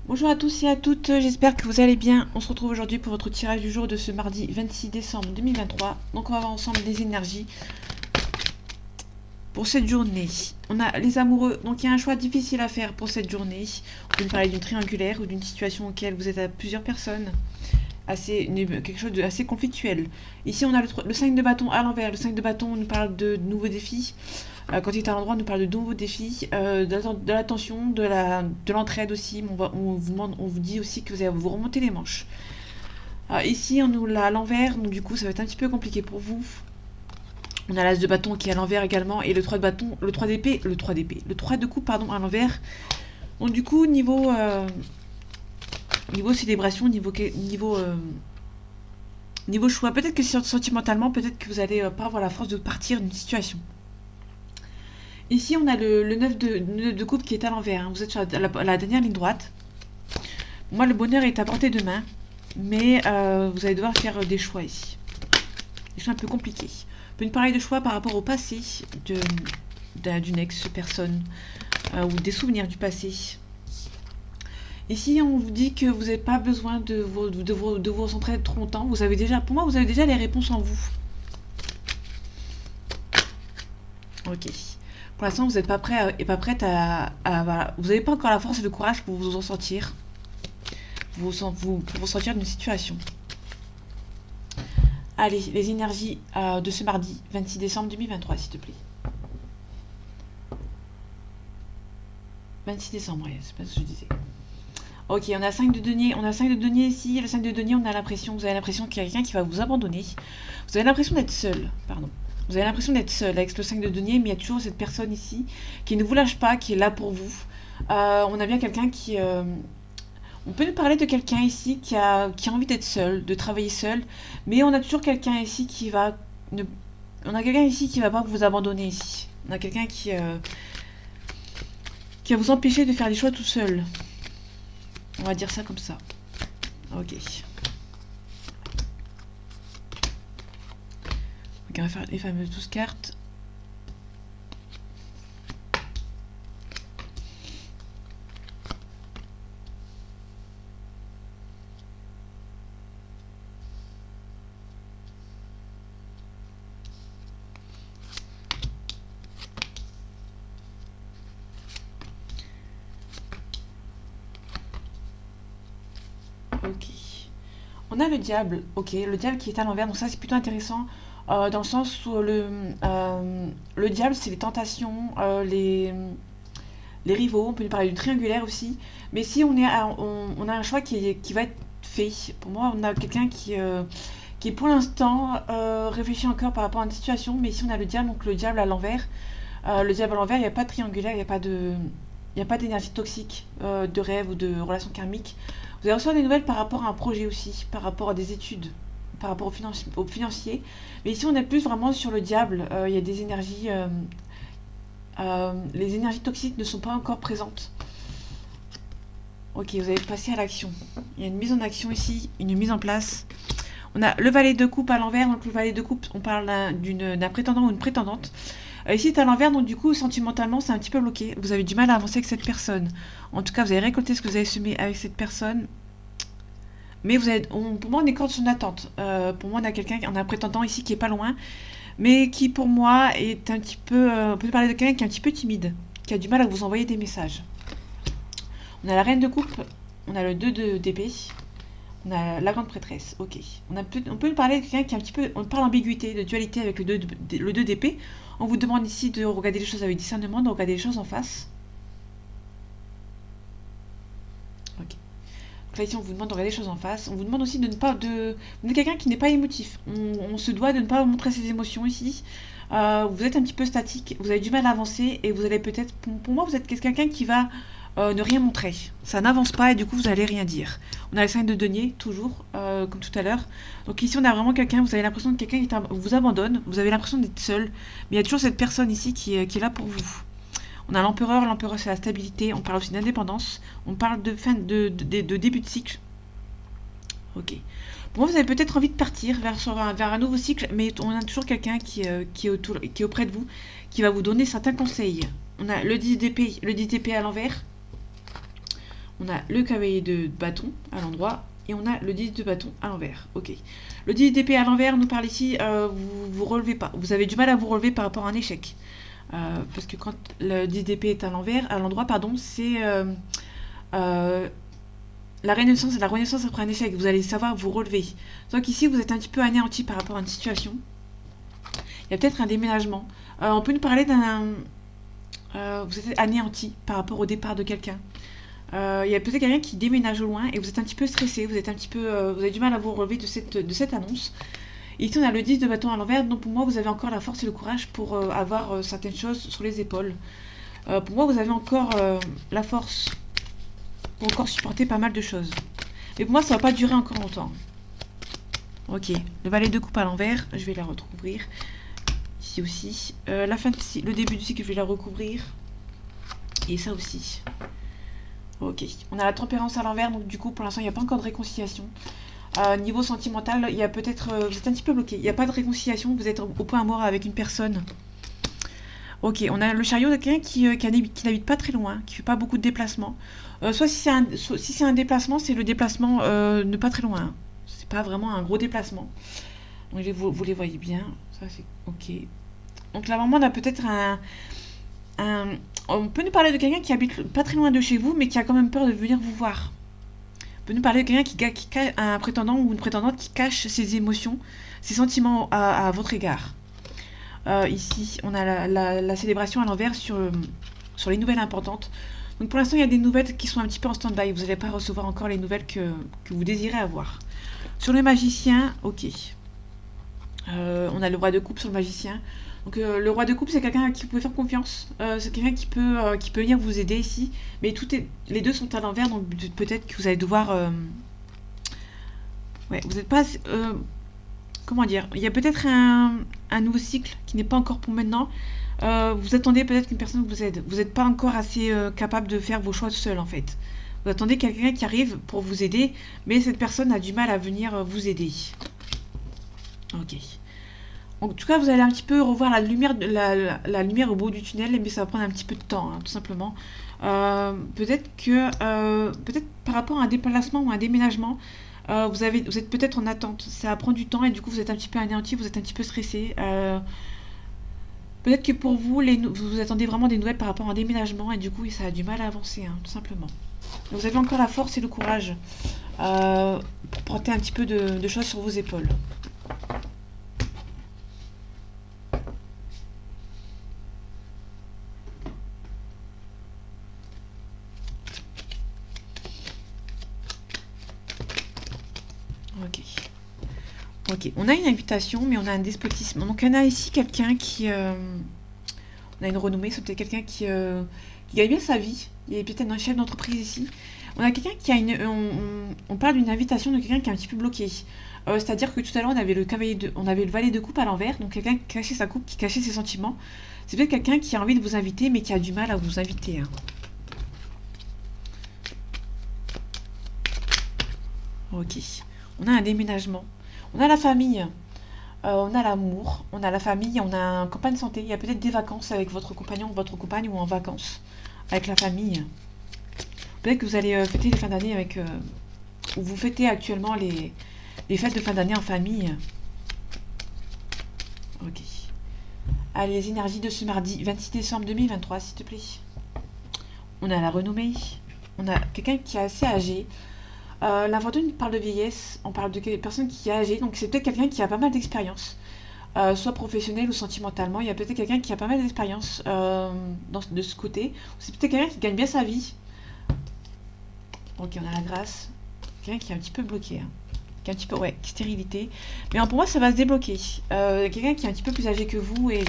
Bonjour à tous et à toutes, j'espère que vous allez bien. On se retrouve aujourd'hui pour votre tirage du jour de ce mardi 26 décembre 2023. Donc on va voir ensemble les énergies pour cette journée. On a les amoureux, donc il y a un choix difficile à faire pour cette journée. On peut nous parler d'une triangulaire ou d'une situation auquel vous êtes à plusieurs personnes. Quelque chose d'assez conflictuel. Ici on a le 5 de bâton à l'envers. Le 5 de bâton nous parle de nouveaux défis. Quand il est à l'endroit, on nous parle de nouveaux défis, de l'attention, de l'entraide aussi. On vous dit aussi que vous allez vous remonter les manches. Ici, on nous l'a à l'envers, donc du coup, ça va être un petit peu compliqué pour vous. On a l'as de bâton qui est à l'envers également, et le 3 de bâton, le 3 d'épée, le 3 de coupe, pardon, à l'envers. Donc du coup, niveau célébration, niveau choix, peut-être que sentimentalement, peut-être que vous allez pas avoir la force de partir d'une situation. Ici, on a le 9 de coupe qui est à l'envers. Hein. Vous êtes sur la dernière ligne droite. Moi, le bonheur est à portée de main. Mais vous allez devoir faire des choix ici. Des choix un peu compliqués. On peut nous parler de choix par rapport au passé d'une ex-personne. Ou des souvenirs du passé. Ici, on vous dit que vous n'avez pas besoin de vous concentrer trop longtemps. Pour moi, vous avez déjà les réponses en vous. Ok. Pour l'instant, vous n'êtes pas prêt et pas prête voilà. Vous n'avez pas encore la force et le courage pour vous en sortir. Pour vous sortir d'une situation. Allez, les énergies de ce mardi 26 décembre 2023, s'il te plaît. 26 décembre, ouais, c'est pas ce que je disais. Ok, on a 5 de denier. On a 5 de denier ici. Le 5 de denier, vous avez l'impression qu'il y a quelqu'un qui va vous abandonner. Vous avez l'impression d'être seul, pardon. Vous avez l'impression d'être seul avec le 5 de denier, mais il y a toujours cette personne ici qui ne vous lâche pas, qui est là pour vous. On a bien quelqu'un qui... on peut nous parler de quelqu'un ici qui a envie d'être seul, de travailler seul, mais on a toujours quelqu'un ici qui va... On a quelqu'un ici qui va pas vous abandonner ici. On a quelqu'un qui va vous empêcher de faire des choix tout seul. On va dire ça comme ça. Ok. Donc on va faire les fameuses 12 cartes. Ok. On a le diable. Ok, le diable qui est à l'envers. Donc ça c'est plutôt intéressant. Dans le sens où le diable c'est les tentations, les rivaux, on peut nous parler du triangulaire aussi. Mais si on a un choix qui va être fait, pour moi, on a quelqu'un qui pour l'instant réfléchit encore par rapport à une situation. Mais ici, on a le diable, donc le diable à l'envers. Le diable à l'envers, il n'y a pas de triangulaire, il n'y a pas d'énergie toxique, de rêve ou de relation karmique. Vous allez recevoir des nouvelles par rapport à un projet aussi, par rapport à des études, par rapport au financier. Mais ici, on est plus vraiment sur le diable. Il y a des énergies... les énergies toxiques ne sont pas encore présentes. Ok, vous allez passer à l'action. Il y a une mise en action ici, une mise en place. On a le valet de coupe à l'envers. Donc le valet de coupe, on parle d'un prétendant ou une prétendante. Ici, c'est à l'envers, donc du coup, sentimentalement, c'est un petit peu bloqué. Vous avez du mal à avancer avec cette personne. En tout cas, vous avez récolté ce que vous avez semé avec cette personne. Mais pour moi, on est encore sur une attente. Pour moi, on a un prétendant ici qui est pas loin. Mais qui, pour moi, est un petit peu... on peut parler de quelqu'un qui est un petit peu timide. Qui a du mal à vous envoyer des messages. On a la reine de coupe. On a le 2 d'épée. On a la grande prêtresse. Ok. On peut parler de quelqu'un qui est un petit peu... On parle d'ambiguïté, de dualité avec le 2 d'épée. On vous demande ici de regarder les choses avec discernement, de regarder les choses en face. Ok. Donc là, ici, on vous demande de regarder les choses en face. On vous demande aussi de quelqu'un qui n'est pas émotif. On se doit de ne pas montrer ses émotions ici. Vous êtes un petit peu statique, vous avez du mal à avancer et vous allez peut-être... Pour moi, vous êtes quelqu'un qui va ne rien montrer. Ça n'avance pas et du coup, vous n'allez rien dire. On a les 5 de denier, toujours, comme tout à l'heure. Donc ici, on a vraiment quelqu'un, vous avez l'impression que quelqu'un vous abandonne, vous avez l'impression d'être seul, mais il y a toujours cette personne ici qui est là pour vous. On a l'empereur c'est la stabilité, on parle aussi d'indépendance, on parle de début de cycle. Ok. Pour moi, vous avez peut-être envie de partir vers un nouveau cycle, mais on a toujours quelqu'un qui est auprès de vous, qui va vous donner certains conseils. On a le 10 d'épée à l'envers. On a le cavalier de bâton à l'endroit et on a le 10 de bâton à l'envers. Ok. Le 10 d'épée à l'envers nous parle ici, vous relevez pas. Vous avez du mal à vous relever par rapport à un échec. Parce que quand le 10 d'épée est à l'envers, à l'endroit, pardon, c'est la renaissance après un échec. Vous allez savoir vous relever. Donc ici, vous êtes un petit peu anéanti par rapport à une situation. Il y a peut-être un déménagement. On peut nous parler d'un... vous êtes anéanti par rapport au départ de quelqu'un. Il y a peut-être quelqu'un qui déménage au loin et vous êtes un petit peu stressé, vous avez du mal à vous relever de cette annonce. Et ici on a le 10 de bâton à l'envers, donc pour moi vous avez encore la force et le courage pour avoir certaines choses sur les épaules. Pour moi vous avez encore la force pour encore supporter pas mal de choses. Mais pour moi ça va pas durer encore longtemps. Ok, le valet de coupe à l'envers, je vais la recouvrir. Ici aussi. Le début du cycle je vais la recouvrir. Et ça aussi. Ok, on a la tempérance à l'envers, donc du coup pour l'instant il n'y a pas encore de réconciliation. Niveau sentimental, il y a peut-être, vous êtes un petit peu bloqué, il n'y a pas de réconciliation, vous êtes au point mort avec une personne. Ok, on a le chariot de quelqu'un qui n'habite pas très loin, qui fait pas beaucoup de déplacements. Soit si c'est un déplacement, c'est le déplacement de pas très loin. C'est pas vraiment un gros déplacement. Donc vous les voyez bien, ça c'est ok. Donc là vraiment on a peut-être on peut nous parler de quelqu'un qui habite pas très loin de chez vous, mais qui a quand même peur de venir vous voir. On peut nous parler de quelqu'un un prétendant ou une prétendante qui cache ses émotions, ses sentiments à votre égard. Ici, on a la célébration à l'envers sur les nouvelles importantes. Donc pour l'instant, il y a des nouvelles qui sont un petit peu en stand-by. Vous n'allez pas recevoir encore les nouvelles que vous désirez avoir. Sur le magicien, ok. On a le roi de coupe sur le magicien. Donc le roi de coupe, c'est quelqu'un à qui vous pouvez faire confiance. C'est quelqu'un qui peut venir vous aider ici. Mais les deux sont à l'envers, donc peut-être que vous allez devoir... Ouais, vous n'êtes pas... comment dire? Il y a peut-être un nouveau cycle qui n'est pas encore pour maintenant. Vous attendez peut-être qu'une personne vous aide. Vous n'êtes pas encore assez capable de faire vos choix seul, en fait. Vous attendez quelqu'un qui arrive pour vous aider, mais cette personne a du mal à venir vous aider. Ok. En tout cas, vous allez un petit peu revoir la lumière au bout du tunnel, mais ça va prendre un petit peu de temps, hein, tout simplement. Peut-être par rapport à un déplacement ou un déménagement, vous êtes peut-être en attente. Ça prend du temps et du coup, vous êtes un petit peu anéanti, vous êtes un petit peu stressé. Peut-être que pour vous, vous attendez vraiment des nouvelles par rapport à un déménagement et du coup, ça a du mal à avancer, hein, tout simplement. Vous avez encore la force et le courage pour porter un petit peu de choses sur vos épaules. Ok. Ok, on a une invitation, mais on a un despotisme. Donc on a ici quelqu'un qui... on a une renommée, c'est peut-être quelqu'un qui gagne bien sa vie. Il y a peut-être un chef d'entreprise ici. On a quelqu'un qui a on parle d'une invitation de quelqu'un qui est un petit peu bloqué. C'est-à-dire que tout à l'heure, on avait le valet de coupe à l'envers, donc quelqu'un qui cachait sa coupe, qui cachait ses sentiments. C'est peut-être quelqu'un qui a envie de vous inviter, mais qui a du mal à vous inviter, hein. Ok. On a un déménagement. On a la famille. On a l'amour. On a la famille. On a un campagne santé. Il y a peut-être des vacances avec votre compagnon ou votre compagne ou en vacances avec la famille. Peut-être que vous allez fêter les fins d'année avec... ou vous fêtez actuellement les fêtes de fin d'année en famille. Ok. Allez, les énergies de ce mardi 26 décembre 2023, s'il te plaît. On a la renommée. On a quelqu'un qui est assez âgé. L'infortune parle de vieillesse, on parle de personne qui est âgée, donc c'est peut-être quelqu'un qui a pas mal d'expérience, soit professionnelle ou sentimentalement. Il y a peut-être quelqu'un qui a pas mal d'expérience de ce côté. C'est peut-être quelqu'un qui gagne bien sa vie. Ok, on a la grâce. Quelqu'un qui est un petit peu bloqué, hein. Qui est un petit peu, ouais, stérilité. Mais pour moi, ça va se débloquer. Quelqu'un qui est un petit peu plus âgé que vous et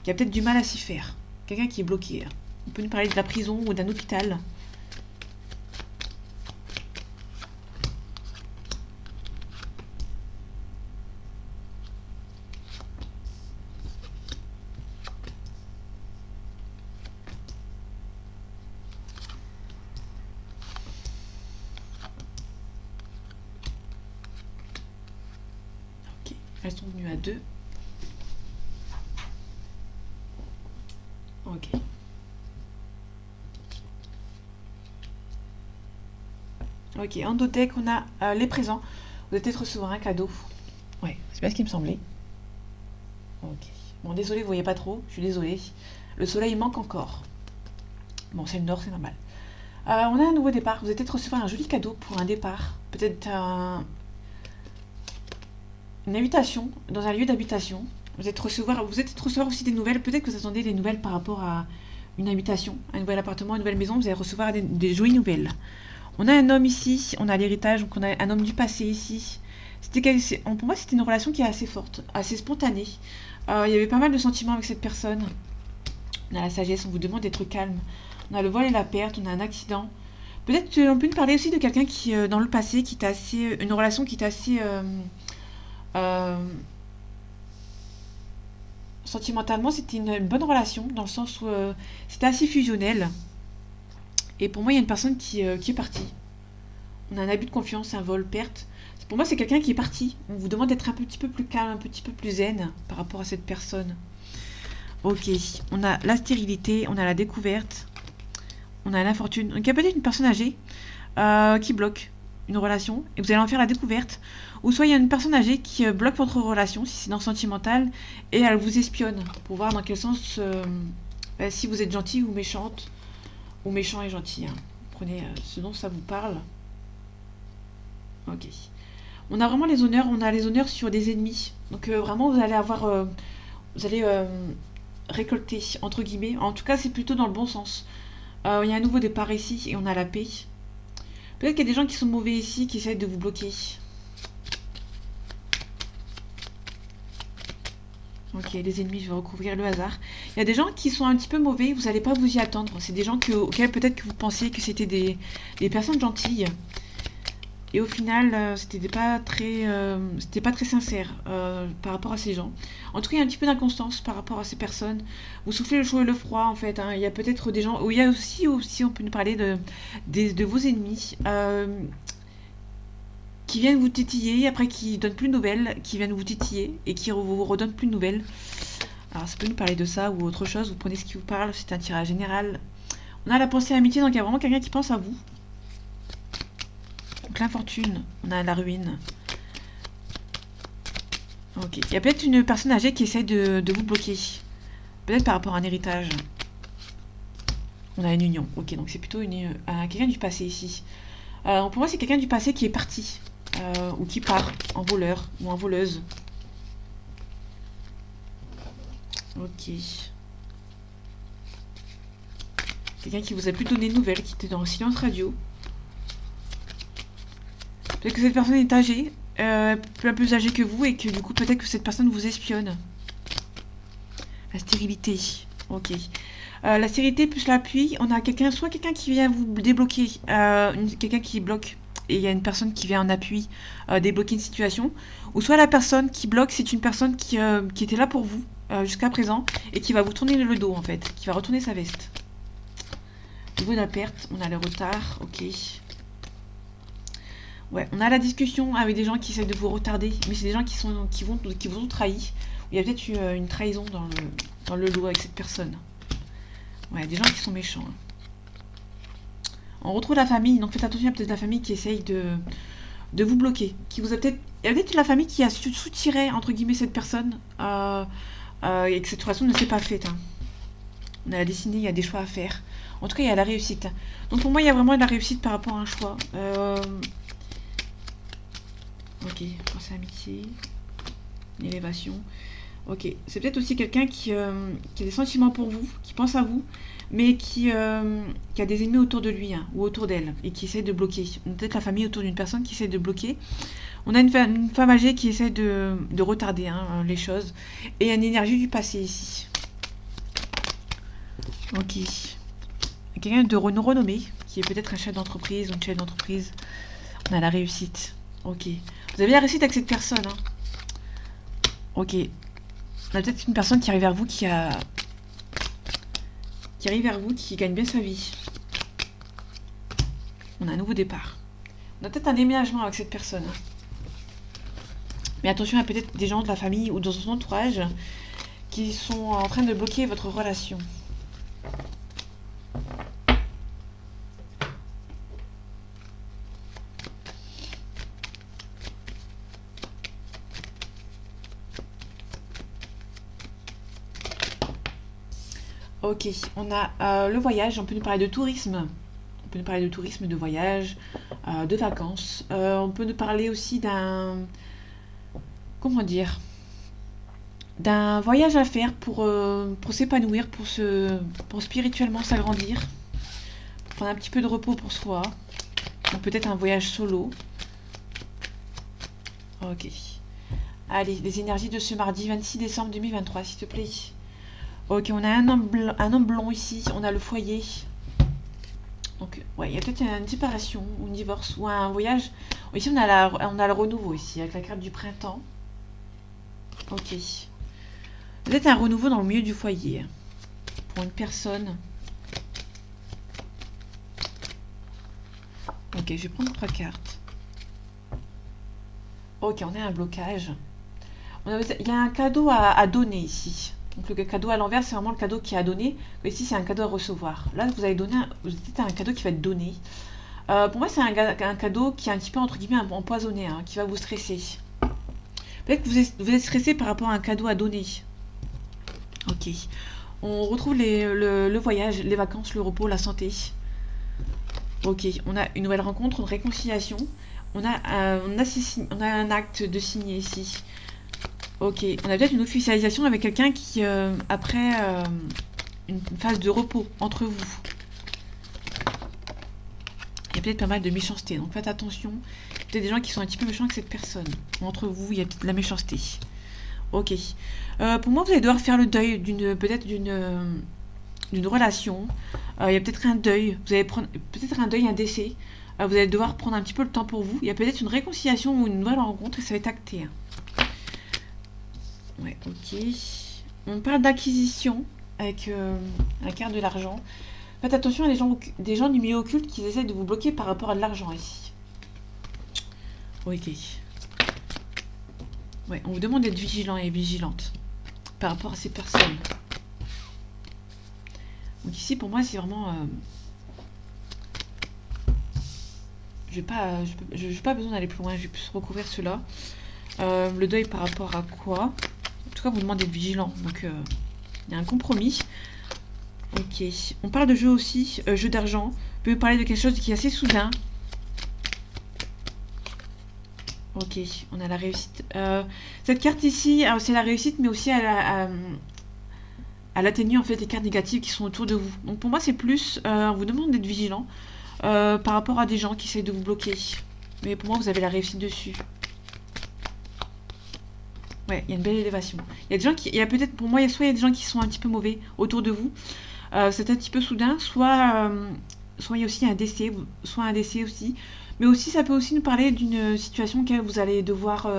qui a peut-être du mal à s'y faire. Quelqu'un qui est bloqué, hein. On peut nous parler de la prison ou d'un hôpital. Elles sont venues à 2. Ok. Ok, en dos deck, on a les présents. Vous allez peut-être recevoir un cadeau. Ouais, c'est bien ce qui me semblait. Ok. Bon, désolé, vous voyez pas trop. Je suis désolée. Le soleil manque encore. Bon, c'est le nord, c'est normal. On a un nouveau départ. Vous allez peut-être recevoir un joli cadeau pour un départ. Peut-être une habitation, dans un lieu d'habitation. Vous êtes recevoir aussi des nouvelles. Peut-être que vous attendez des nouvelles par rapport à une habitation, un nouvel appartement, une nouvelle maison. Vous allez recevoir des jolies nouvelles. On a un homme ici, on a l'héritage, donc on a un homme du passé ici. Pour moi, c'était une relation qui est assez forte, assez spontanée. Il y avait pas mal de sentiments avec cette personne. On a la sagesse, on vous demande d'être calme. On a le vol et la perte, on a un accident. Peut-être qu'on peut nous parler aussi de quelqu'un qui, dans le passé, qui était assez, une relation qui était assez euh, sentimentalement, c'était une bonne relation dans le sens où c'était assez fusionnel. Et pour moi, il y a une personne qui est partie. On a un abus de confiance, un vol, perte. Pour moi, c'est quelqu'un qui est parti. On vous demande d'être un petit peu plus calme, un petit peu plus zen par rapport à cette personne. Ok, on a la stérilité, on a la découverte, on a l'infortune. Donc il y a peut-être une personne âgée qui bloque une relation et vous allez en faire la découverte. Ou soit il y a une personne âgée qui bloque votre relation, si c'est dans le sentimental, et elle vous espionne pour voir dans quel sens, si vous êtes gentil ou méchante, ou méchant et gentil. Hein. Prenez ce dont ça vous parle. Ok. On a vraiment les honneurs, on a les honneurs sur des ennemis. Donc vraiment, vous allez avoir, vous allez récolter entre guillemets. En tout cas, c'est plutôt dans le bon sens. Il y a un nouveau départ ici et on a la paix. Peut-être qu'il y a des gens qui sont mauvais ici, qui essaient de vous bloquer. Ok, les ennemis, je vais recouvrir le hasard. Il y a des gens qui sont un petit peu mauvais, vous n'allez pas vous y attendre. C'est des gens auxquels peut-être que vous pensiez que c'était des personnes gentilles. Et au final, c'était pas très sincère par rapport à ces gens. En tout cas, il y a un petit peu d'inconstance par rapport à ces personnes. Vous soufflez le chaud et le froid, en fait. Hein. Il y a peut-être des gens. Il y a aussi, on peut nous parler de vos ennemis qui viennent vous titiller, après qui donnent plus de nouvelles, qui viennent vous titiller et qui vous redonnent plus de nouvelles. Alors, ça peut nous parler de ça ou autre chose. Vous prenez ce qui vous parle, c'est un tirage général. On a la pensée amitié, donc il y a vraiment quelqu'un qui pense à vous. Donc l'infortune, on a la ruine. Ok. Il y a peut-être une personne âgée qui essaie de vous bloquer. Peut-être par rapport à un héritage. On a une union. Ok, donc c'est plutôt quelqu'un du passé ici. Pour moi, c'est quelqu'un du passé qui est parti. Ou qui part en voleur ou en voleuse. Ok. Quelqu'un qui vous a plus donné de nouvelles, qui était dans le silence radio. Peut-être que cette personne est âgée, un peu plus âgée que vous, et que du coup, peut-être que cette personne vous espionne. La stérilité. Ok. La stérilité plus l'appui, on a soit quelqu'un qui vient vous débloquer, quelqu'un qui bloque, et il y a une personne qui vient en appui débloquer une situation, ou soit la personne qui bloque, c'est une personne qui était là pour vous jusqu'à présent, et qui va vous tourner le dos en fait, qui va retourner sa veste. Au niveau de la perte, on a le retard, ok. Ouais, on a la discussion avec des gens qui essaient de vous retarder, mais c'est des gens qui vous ont trahi. Il y a peut-être eu une trahison dans le lot avec cette personne. Ouais, des gens qui sont méchants. Hein. On retrouve la famille, donc faites attention à peut-être la famille qui essaye de vous bloquer. Il y a peut-être la famille qui a soutiré, entre guillemets, cette personne, et que cette relation ne s'est pas faite. Hein. On a la destinée, il y a des choix à faire. En tout cas, il y a la réussite. Donc pour moi, il y a vraiment de la réussite par rapport à un choix. Ok, pensée amitié, élévation. Ok, c'est peut-être aussi quelqu'un qui a des sentiments pour vous, qui pense à vous, mais qui a des ennemis autour de lui hein, ou autour d'elle et qui essaie de bloquer. Peut-être la famille autour d'une personne qui essaie de bloquer. On a une femme âgée qui essaie de retarder hein, les choses et une énergie du passé ici. Ok. Quelqu'un de renommé qui est peut-être un chef d'entreprise ou une chef d'entreprise. On a la réussite. Ok. Vous avez la réussite avec cette personne. Hein. Ok. On a peut-être une personne qui arrive vers vous qui gagne bien sa vie. On a un nouveau départ. On a peut-être un déménagement avec cette personne. Mais attention, il y a peut-être des gens de la famille ou dans son entourage qui sont en train de bloquer votre relation. Ok, on a le voyage, on peut nous parler de tourisme. On peut nous parler de tourisme, de voyage, de vacances. On peut nous parler aussi d'un... Comment dire? D'un voyage à faire pour s'épanouir, pour spirituellement s'agrandir, pour prendre un petit peu de repos pour soi. Ou peut-être un voyage solo. Ok. Allez, les énergies de ce mardi 26 décembre 2023, s'il te plaît. Ok, on a un homme blond ici, on a le foyer. Donc, ouais, il y a peut-être une séparation, ou un divorce, ou un voyage. Ici, on a le renouveau, ici, avec la carte du printemps. Ok. Peut-être un renouveau dans le milieu du foyer. Pour une personne. Ok, je vais prendre 3 cartes. Ok, on a un blocage. Il y a un cadeau à donner ici. Donc le cadeau à l'envers, c'est vraiment le cadeau qui est à donner. Ici, c'est un cadeau à recevoir. Là, vous allez donner un cadeau qui va être donné. Pour moi, c'est un cadeau qui est un petit peu, entre guillemets, empoisonné, hein, qui va vous stresser. Peut-être que vous êtes stressé par rapport à un cadeau à donner. Ok. On retrouve le voyage, les vacances, le repos, la santé. Ok, on a une nouvelle rencontre, une réconciliation. On a un acte de signer ici. Ok, on a peut-être une officialisation avec quelqu'un qui, après une phase de repos entre vous. Il y a peut-être pas mal de méchanceté, donc faites attention. Il y a peut-être des gens qui sont un petit peu méchants avec cette personne. Entre vous, il y a peut-être de la méchanceté. Ok. Pour moi, vous allez devoir faire le deuil peut-être d'une relation. Il y a peut-être un deuil. Vous allez prendre peut-être un deuil, un décès. Vous allez devoir prendre un petit peu le temps pour vous. Il y a peut-être une réconciliation ou une nouvelle rencontre et ça va être acté. Ouais, ok. On parle d'acquisition avec la carte de l'argent. Faites attention à des gens du milieu occulte qui essaient de vous bloquer par rapport à de l'argent ici. Ok. Ouais, on vous demande d'être vigilant et vigilante par rapport à ces personnes. Donc ici, pour moi, c'est vraiment... je n'ai pas besoin d'aller plus loin, je vais plus recouvrir cela. Le deuil par rapport à quoi? En tout cas, vous demandez d'être vigilant. Donc, il y a un compromis. Ok. On parle de jeu aussi, jeu d'argent. On peut parler de quelque chose qui est assez soudain. Ok, on a la réussite. Cette carte ici, c'est la réussite, mais aussi elle atténue en fait les cartes négatives qui sont autour de vous. Donc pour moi, c'est plus, on vous demande d'être vigilant par rapport à des gens qui essayent de vous bloquer. Mais pour moi, vous avez la réussite dessus. Ouais, il y a une belle élévation. Il y a des gens il y a peut-être, pour moi, soit il y a des gens qui sont un petit peu mauvais autour de vous. C'est un petit peu soudain, soit il y a aussi un décès, soit un décès aussi. Mais aussi, ça peut aussi nous parler d'une situation que vous allez devoir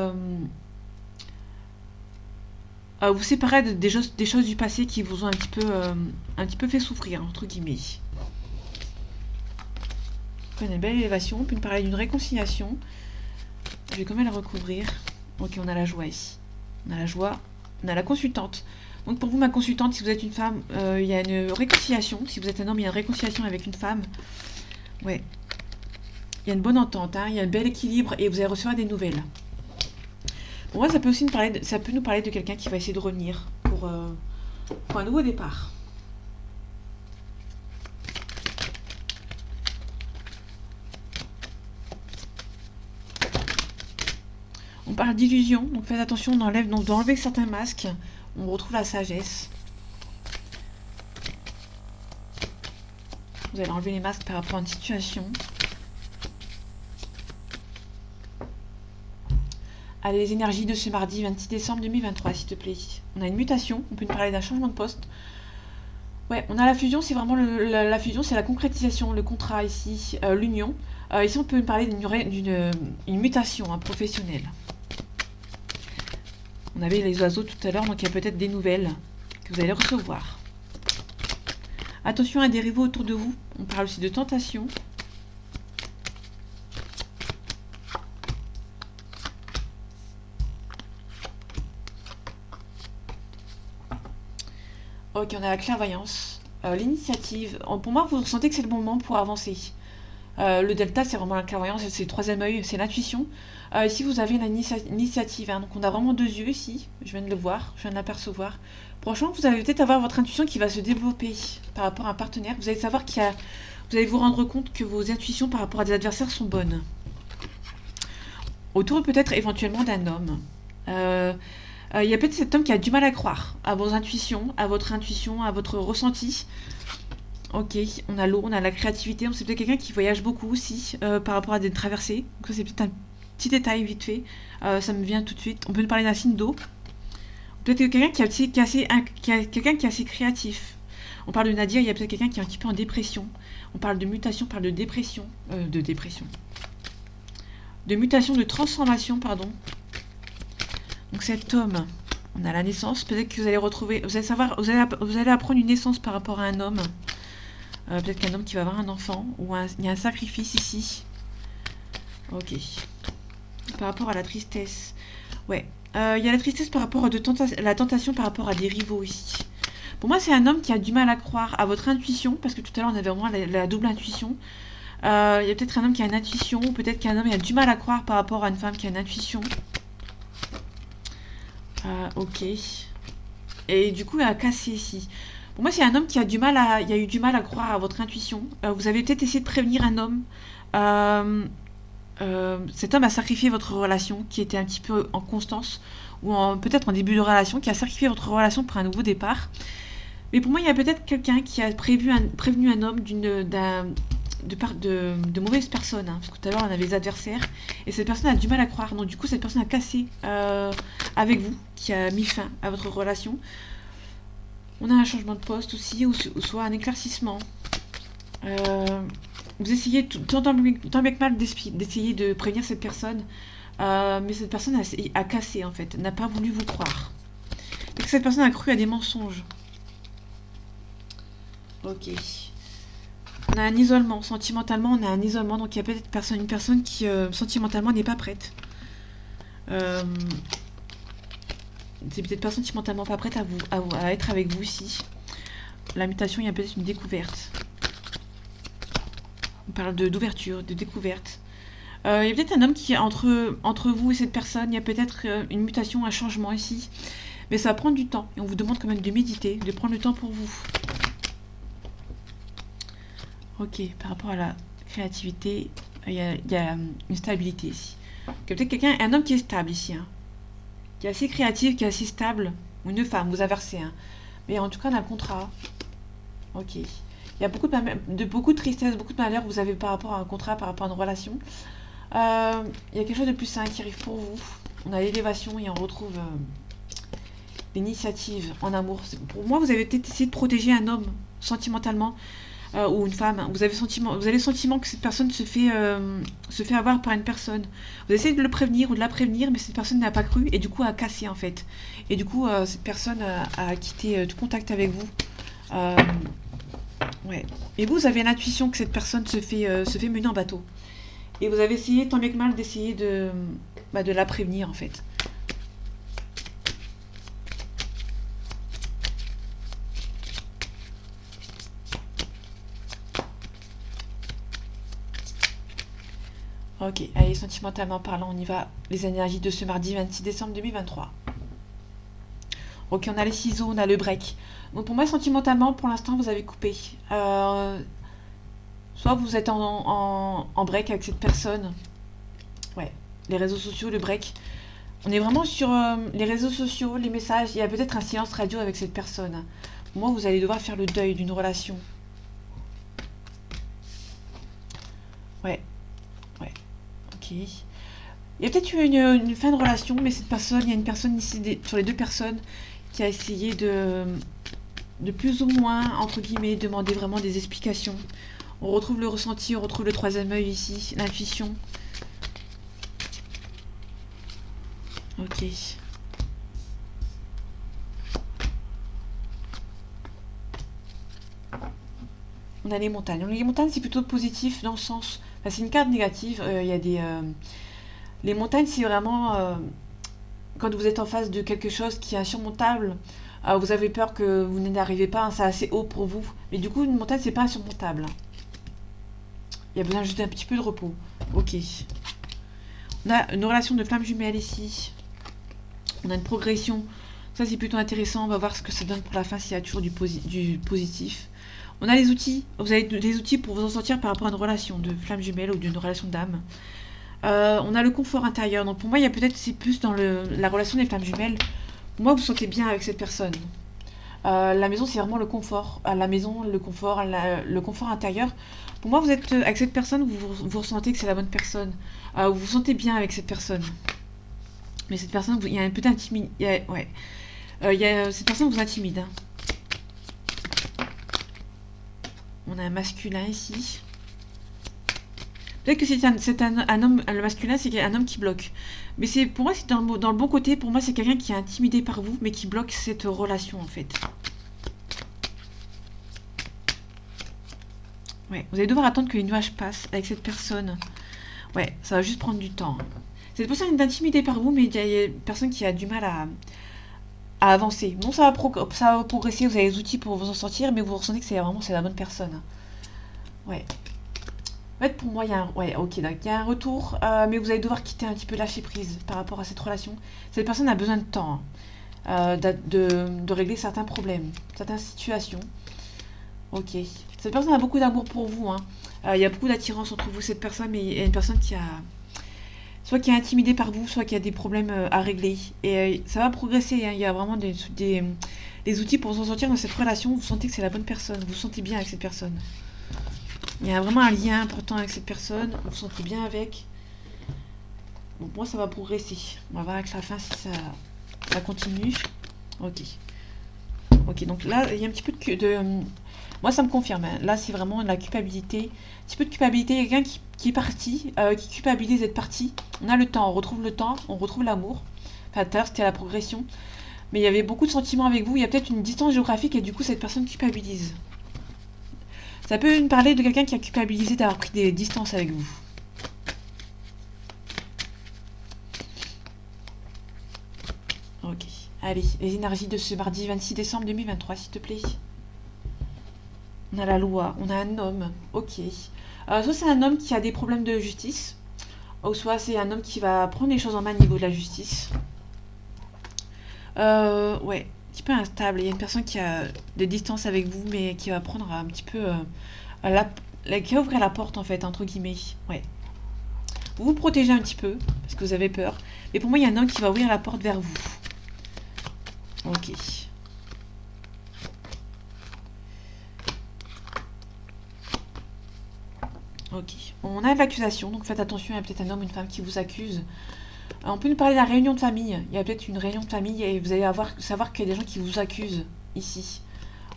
vous séparer des choses du passé qui vous ont un petit peu fait souffrir, entre guillemets. On a une belle élévation, on peut nous parler d'une réconciliation. Je vais quand même la recouvrir. Ok, on a la joie ici. On a la joie, on a la consultante. Donc pour vous, ma consultante, si vous êtes une femme, il y a une réconciliation. Si vous êtes un homme, il y a une réconciliation avec une femme. Ouais. Il y a une bonne entente, hein, il y a un bel équilibre et vous allez recevoir des nouvelles. Pour moi, ça peut aussi nous parler de quelqu'un qui va essayer de revenir pour un nouveau départ. On parle d'illusion, donc faites attention, on doit enlever certains masques. On retrouve la sagesse. Vous allez enlever les masques par rapport à une situation. Allez, les énergies de ce mardi 26 décembre 2023, s'il te plaît. On a une mutation, on peut nous parler d'un changement de poste. Ouais, on a la fusion, c'est vraiment la fusion, c'est la concrétisation, le contrat ici, l'union. Ici, on peut nous parler d'une mutation professionnelle. On avait les oiseaux tout à l'heure, donc il y a peut-être des nouvelles que vous allez recevoir. Attention à des rivaux autour de vous. On parle aussi de tentation. Ok, on a la clairvoyance, l'initiative. Pour moi, vous ressentez que c'est le bon moment pour avancer. Le delta, c'est vraiment la clairvoyance, c'est le troisième œil, c'est l'intuition. Ici, vous avez l'initiative, hein, donc on a vraiment deux yeux ici, je viens de le voir, je viens de l'apercevoir. Franchement, vous allez peut-être avoir votre intuition qui va se développer par rapport à un partenaire. Vous allez savoir vous allez vous rendre compte que vos intuitions par rapport à des adversaires sont bonnes. Autour peut-être éventuellement d'un homme. Il y a peut-être cet homme qui a du mal à croire à vos intuitions, à votre ressenti. Ok, on a l'eau, on a la créativité, c'est peut-être quelqu'un qui voyage beaucoup aussi par rapport à des traversées. Donc ça c'est peut-être un petit détail vite fait, ça me vient tout de suite. On peut nous parler d'un signe d'eau. Peut-être quelqu'un quelqu'un qui est assez créatif. On parle de Nadir, il y a peut-être quelqu'un qui est un petit peu en dépression. On parle de mutation, on parle de dépression. De mutation, de transformation, pardon. Donc cet homme, on a la naissance. Peut-être que vous allez retrouver, vous allez apprendre une naissance par rapport à un homme. Peut-être qu'un homme qui va avoir un enfant, ou il y a un sacrifice ici. Ok. Par rapport à la tristesse. Ouais. Il y a la tristesse par rapport à la tentation par rapport à des rivaux ici. Pour moi, c'est un homme qui a du mal à croire à votre intuition, parce que tout à l'heure, on avait vraiment la double intuition. Il y a peut-être un homme qui a une intuition, ou peut-être qu'un homme qui a du mal à croire par rapport à une femme qui a une intuition. Ok. Et du coup, il a cassé ici. Pour moi, c'est un homme qui a eu du mal à croire à votre intuition. Vous avez peut-être essayé de prévenir un homme. Cet homme a sacrifié votre relation, qui était un petit peu en constance, ou peut-être en début de relation, qui a sacrifié votre relation pour un nouveau départ. Mais pour moi, il y a peut-être quelqu'un qui a prévenu un homme de mauvaises personnes. Hein, parce que tout à l'heure, on avait les adversaires. Et cette personne a du mal à croire. Donc du coup, cette personne a cassé avec vous, qui a mis fin à votre relation. On a un changement de poste aussi, ou soit un éclaircissement. Vous essayez tant bien que mal d'essayer de prévenir cette personne, mais cette personne a cassé en fait, n'a pas voulu vous croire. Et que cette personne a cru à des mensonges. Ok. On a un isolement, sentimentalement on a un isolement, donc il y a peut-être une personne qui sentimentalement n'est pas prête. C'est peut-être pas sentimentalement pas prête à être avec vous ici. La mutation, il y a peut-être une découverte. On parle d'ouverture, de découverte. Il y a peut-être un homme qui est entre vous et cette personne. Il y a peut-être une mutation, un changement ici. Mais ça va prendre du temps. Et on vous demande quand même de méditer, de prendre le temps pour vous. Ok, par rapport à la créativité, il y a une stabilité ici. Il y a peut-être un homme qui est stable ici. Hein, qui est assez créatif, qui est assez stable. Ou une femme, vous inversez. Hein. Mais en tout cas, on a le contrat. Ok. Il y a beaucoup de tristesse, beaucoup de malheur que vous avez par rapport à un contrat, par rapport à une relation. Il y a quelque chose de plus sain qui arrive pour vous. On a l'élévation et on retrouve l'initiative en amour. Pour moi, vous avez peut-être essayé de protéger un homme sentimentalement ou une femme. Vous avez le sentiment que cette personne se fait avoir par une personne. Vous essayez de le prévenir ou de la prévenir, mais cette personne n'a pas cru et du coup a cassé en fait. Et du coup, cette personne a quitté tout contact avec vous. Ouais. Et vous avez l'intuition que cette personne se fait mener en bateau. Et vous avez essayé, tant bien que mal, d'essayer de la prévenir, en fait. Ok, allez, sentimentalement parlant, on y va. Les énergies de ce mardi 26 décembre 2023. Ok, on a les ciseaux, on a le break. Donc pour moi, sentimentalement, pour l'instant, vous avez coupé. Soit vous êtes en break avec cette personne. Ouais, les réseaux sociaux, le break. On est vraiment sur les réseaux sociaux, les messages. Il y a peut-être un silence radio avec cette personne. Pour moi, vous allez devoir faire le deuil d'une relation. Ouais, ok. Il y a peut-être eu une fin de relation, mais cette personne, il y a une personne ici, sur les deux personnes, qui a essayé de plus ou moins, entre guillemets, demander vraiment des explications. On retrouve le ressenti, on retrouve le troisième œil ici, l'intuition. Ok. On a les montagnes. Les montagnes, c'est plutôt positif dans le sens... Enfin, c'est une carte négative. Il y a des... Les montagnes, c'est vraiment... quand vous êtes en face de quelque chose qui est insurmontable, vous avez peur que vous n'arrivez pas, hein, c'est assez haut pour vous. Mais du coup, une montagne, c'est pas insurmontable. Il y a besoin juste d'un petit peu de repos. Ok. On a une relation de flamme jumelle ici. On a une progression. Ça, c'est plutôt intéressant. On va voir ce que ça donne pour la fin, s'il y a toujours du positif. On a les outils. Vous avez des outils pour vous en sortir par rapport à une relation de flamme jumelle ou d'une relation d'âme. On a le confort intérieur. Donc pour moi, il y a peut-être c'est plus dans la relation des flammes jumelles. Pour moi, vous vous sentez bien avec cette personne. La maison, c'est vraiment le confort. La maison, le confort intérieur. Pour moi, vous êtes avec cette personne, vous ressentez que c'est la bonne personne. Vous vous sentez bien avec cette personne. Mais cette personne, il y a un peu d'intimidation. Ouais. Cette personne vous intimide. Hein. On a un masculin ici. Peut-être que c'est un homme, le masculin, c'est un homme qui bloque. Mais pour moi, c'est dans le bon côté. Pour moi, c'est quelqu'un qui est intimidé par vous, mais qui bloque cette relation, en fait. Ouais, vous allez devoir attendre que les nuages passent avec cette personne. Ouais, ça va juste prendre du temps. Cette personne est intimidée par vous, mais il y a une personne qui a du mal à avancer. Bon, ça va progresser, vous avez les outils pour vous en sortir, mais vous ressentez que c'est la bonne personne. Ouais. En fait, pour moi, il y a un retour, mais vous allez devoir quitter un petit peu, lâcher prise par rapport à cette relation. Cette personne a besoin de temps de régler certains problèmes, certaines situations. Ok. Cette personne a beaucoup d'amour pour vous. Hein. Il y a beaucoup d'attirance entre vous, cette personne, mais il y a une personne qui a... Soit qui est intimidée par vous, soit qui a des problèmes à régler. Et ça va progresser. Hein. Il y a vraiment des outils pour vous en sortir dans cette relation. Vous sentez que c'est la bonne personne. Vous vous sentez bien avec cette personne. Il y a vraiment un lien important avec cette personne. Vous vous sentez bien avec. Bon, moi, ça va progresser. On va voir avec la fin si ça continue. Ok. Ok, donc là, il y a un petit peu de moi, ça me confirme. Hein. Là, c'est vraiment de la culpabilité. Un petit peu de culpabilité. Il y a quelqu'un qui est parti, qui culpabilise d'être parti. On a le temps, on retrouve le temps, on retrouve l'amour. Enfin, tout à l'heure, c'était la progression. Mais il y avait beaucoup de sentiments avec vous. Il y a peut-être une distance géographique et du coup, cette personne culpabilise. Ça peut me parler de quelqu'un qui a culpabilisé d'avoir pris des distances avec vous. Ok. Allez, les énergies de ce mardi 26 décembre 2023, s'il te plaît. On a la loi, on a un homme, ok. Soit c'est un homme qui a des problèmes de justice, ou soit c'est un homme qui va prendre les choses en main au niveau de la justice. Ouais, un petit peu instable. Il y a une personne qui a des distances avec vous, mais qui va prendre un petit peu... qui va ouvrir la porte, en fait, entre guillemets. Ouais. Vous vous protégez un petit peu, parce que vous avez peur. Mais pour moi, il y a un homme qui va ouvrir la porte vers vous. Ok. Ok. On a de l'accusation, donc faites attention, il y a peut-être un homme ou une femme qui vous accuse. On peut nous parler de la réunion de famille. Il y a peut-être une réunion de famille et vous allez savoir qu'il y a des gens qui vous accusent ici.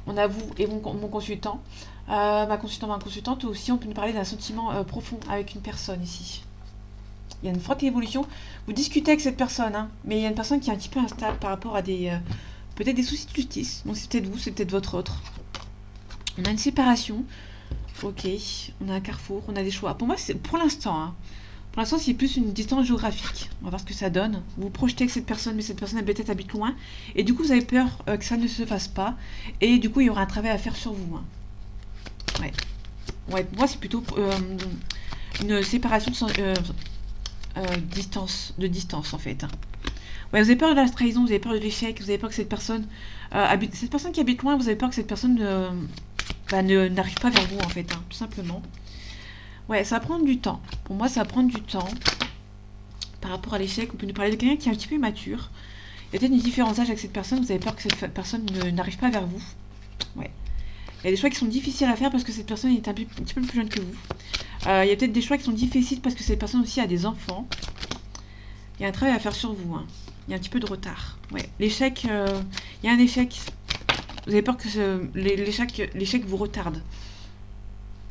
On a vous et mon consultant. Ma consultante aussi, on peut nous parler d'un sentiment profond avec une personne ici. Il y a une forte évolution. Vous discutez avec cette personne, hein, mais il y a une personne qui est un petit peu instable par rapport à peut-être des soucis de justice. Donc c'est peut-être vous, c'est peut-être votre autre. On a une séparation. Ok, on a un carrefour, on a des choix. Pour moi, c'est pour l'instant. Hein. Pour l'instant, c'est plus une distance géographique. On va voir ce que ça donne. Vous vous projetez avec cette personne, mais cette personne peut-être habite loin. Et du coup, vous avez peur que ça ne se fasse pas. Et du coup, il y aura un travail à faire sur vous. Hein. Ouais. Ouais, pour moi, c'est plutôt une séparation de distance, en fait. Ouais, vous avez peur de la trahison, vous avez peur de l'échec, vous avez peur que cette personne qui habite loin, vous avez peur que cette personne n'arrive pas vers vous, en fait, hein, tout simplement. Ouais, ça va prendre du temps. Pour moi, ça va prendre du temps. Par rapport à l'échec, on peut nous parler de quelqu'un qui est un petit peu immature. Il y a peut-être une différence d'âge avec cette personne, vous avez peur que cette personne n'arrive pas vers vous. Ouais. Il y a des choix qui sont difficiles à faire parce que cette personne est un petit peu plus jeune que vous. Il y a peut-être des choix qui sont difficiles parce que cette personne aussi a des enfants. Il y a un travail à faire sur vous. Hein. Il y a un petit peu de retard. Ouais. L'échec, il y a un échec. Vous avez peur que l'échec vous retarde.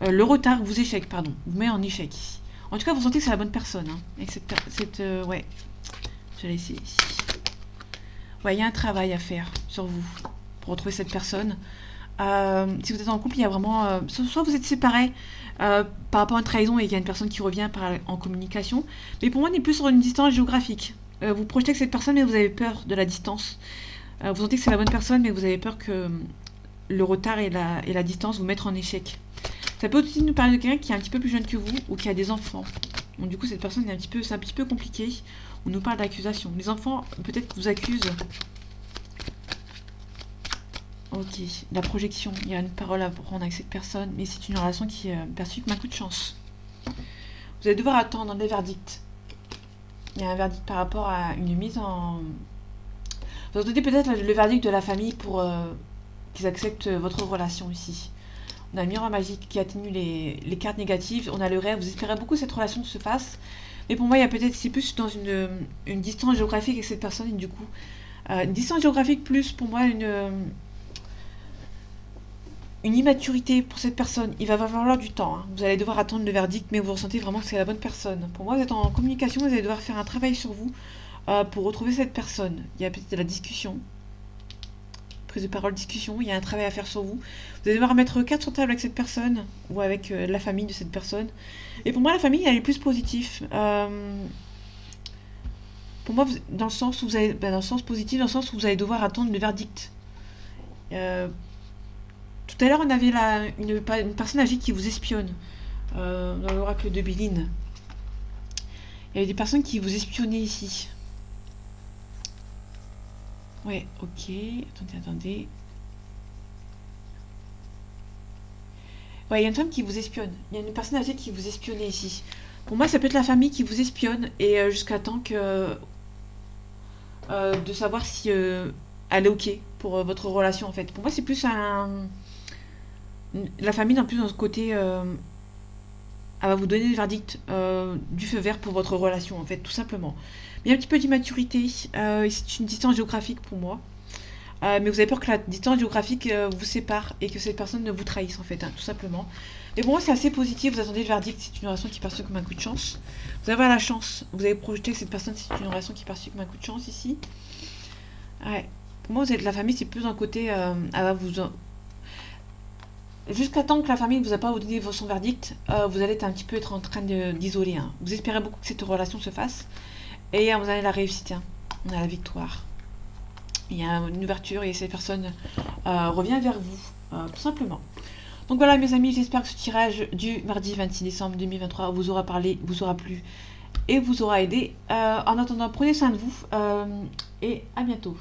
Le retard vous échec, pardon. Vous met en échec ici. En tout cas, vous sentez que c'est la bonne personne. Hein, avec ouais. Je vais laisser ici. Ouais, il y a un travail à faire sur vous pour retrouver cette personne. Si vous êtes en couple, il y a vraiment... soit vous êtes séparés par rapport à une trahison et il y a une personne qui revient en communication. Mais pour moi, on est plus sur une distance géographique. Vous projetez avec cette personne, mais vous avez peur de la distance. Vous sentez que c'est la bonne personne, mais vous avez peur que le retard et la distance vous mettent en échec. Ça peut aussi nous parler de quelqu'un qui est un petit peu plus jeune que vous ou qui a des enfants. Donc du coup, cette personne c'est un petit peu compliqué. On nous parle d'accusation. Les enfants, peut-être vous accusent. Ok, la projection. Il y a une parole à prendre avec cette personne, mais c'est une relation qui est perçue comme un coup de chance. Vous allez devoir attendre des verdicts. Il y a un verdict par rapport à une mise en... Vous attendez peut-être le verdict de la famille pour qu'ils acceptent votre relation ici. On a le miroir magique qui atténue les cartes négatives. On a le rêve. Vous espérez beaucoup que cette relation se fasse. Mais pour moi, il y a peut-être, c'est plus dans une distance géographique avec cette personne. Et du coup, une distance géographique plus, pour moi, une immaturité pour cette personne. Il va falloir du temps. Hein. Vous allez devoir attendre le verdict, mais vous ressentez vraiment que c'est la bonne personne. Pour moi, vous êtes en communication. Vous allez devoir faire un travail sur vous pour retrouver cette personne. Il y a peut-être de la discussion. Prise de parole, discussion, il y a un travail à faire sur vous. Vous allez devoir mettre carte sur table avec cette personne ou avec la famille de cette personne. Et pour moi, la famille, elle est plus positive. Pour moi, dans le sens où vous allez, dans le sens positif, dans le sens où vous allez devoir attendre le verdict. Tout à l'heure, on avait une personne âgée qui vous espionne dans l'oracle de Béline. Il y avait des personnes qui vous espionnaient ici. Ouais, ok. Attendez. Ouais, il y a une femme qui vous espionne. Il y a une personne âgée qui vous espionnait ici. Pour moi, ça peut être la famille qui vous espionne et jusqu'à temps que... de savoir si elle est ok pour votre relation, en fait. Pour moi, c'est plus la famille, en plus, dans ce côté... elle va vous donner le verdict du feu vert pour votre relation, en fait, tout simplement. Il y a un petit peu d'immaturité. C'est une distance géographique pour moi. Mais vous avez peur que la distance géographique vous sépare et que cette personne ne vous trahisse, en fait, hein, tout simplement. Mais pour moi, c'est assez positif. Vous attendez le verdict. C'est une relation qui est perçue comme un coup de chance. Vous avez la chance. Vous avez projeté que cette personne, c'est une relation qui est perçue comme un coup de chance ici. Ouais. Pour moi, vous êtes la famille, c'est plus d'un côté... elle va vous... Jusqu'à temps que la famille ne vous a pas donné son verdict, vous allez un petit peu être en train d'isoler. Hein. Vous espérez beaucoup que cette relation se fasse. Et vous avez la réussite, hein. On a la victoire. Il y a une ouverture et cette personne revient vers vous, tout simplement. Donc voilà mes amis, j'espère que ce tirage du mardi 26 décembre 2023 vous aura parlé, vous aura plu et vous aura aidé. En attendant, prenez soin de vous et à bientôt.